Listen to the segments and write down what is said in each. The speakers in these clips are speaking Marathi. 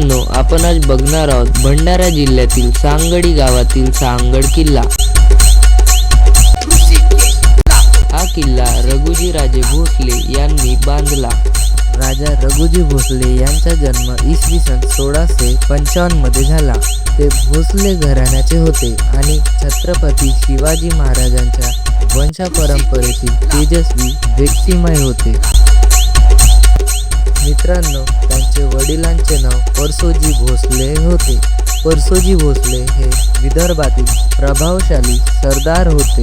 मित्रांनो, आपण आज बघणार आहोत भंडारा जिल्ह्यातील सांगडी गावातील सांगड किल्ला। हा किल्ला रघुजी राजे भोसले यांनी बांधला। राजा रघुजी भोसले यांचा जन्म इसवी सन 1655 मध्ये झाला। ते भोसले घराण्याचे होते आणि छत्रपती शिवाजी महाराजांच्या वंशपरंपरेतील तेजस्वी व्यक्तिमय होते। मित्रांनो, त्यांचे वडिलांचे नाव परसोजी भोसले होते। परसोजी भोसले हे विदर्भातील प्रभावशाली सरदार होते।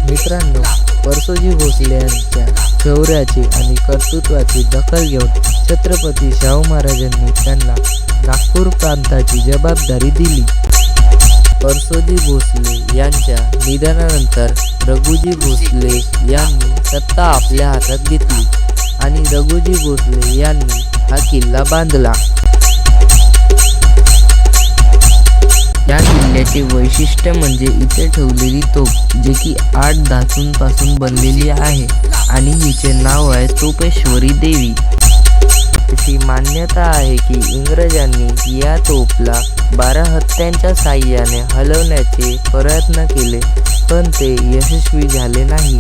मित्रांनो, परसोजी भोसले यांच्या शौर्याची आणि कर्तृत्वाची दखल घेऊन छत्रपती शाहू महाराजांनी त्यांना नागपूर प्रांताची जबाबदारी दिली। परसोजी भोसले यांच्या निधनानंतर रघुजी भोसले यांनी सत्ता आपल्या हातात घेतली आणि रघुजी भोसले यांनी हा किल्ला बांधला। या किल्ल्याचे वैशिष्ट्य म्हणजे इथे ठेवलेली तोफ, जे की 8 धातूंपासून बनलेली आहे आणि हिचे नाव आहे तोपेश्वरी देवी। अशी मान्यता आहे की इंग्रजांनी या तोफला 12 हत्यांच्या साहाय्याने हलवण्याचे प्रयत्न केले, पण ते यशस्वी झाले नाही।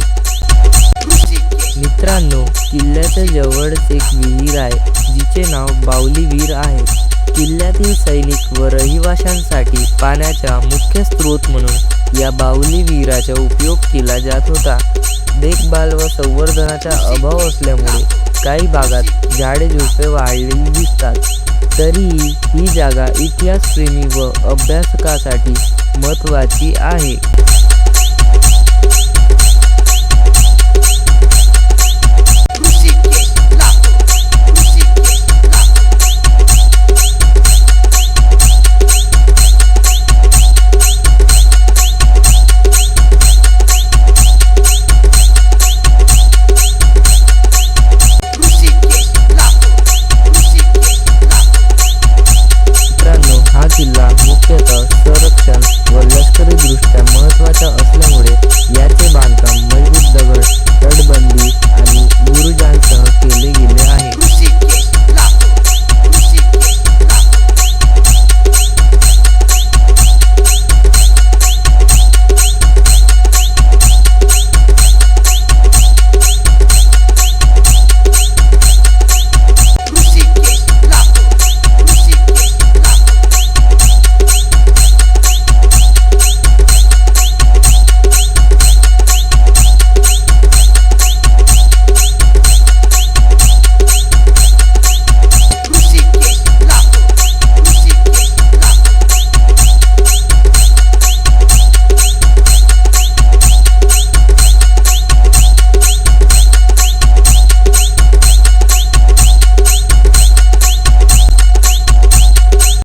मित्रांनो, किल्ल्याच्या जवळच एक विहीर आहे, जिचे नाव बावली विहीर आहे। किल्ल्यातील सैनिक व रहिवाशांसाठी पाण्याचा मुख्य स्रोत म्हणून या बावली विहिराचा उपयोग केला जात होता। देखभाल व संवर्धनाचा अभाव असल्यामुळे काही भागात झाडे झुडपे वाढलेली दिसतात। तरीही ही जागा इतिहासप्रेमी व अभ्यासकासाठी महत्त्वाची आहे।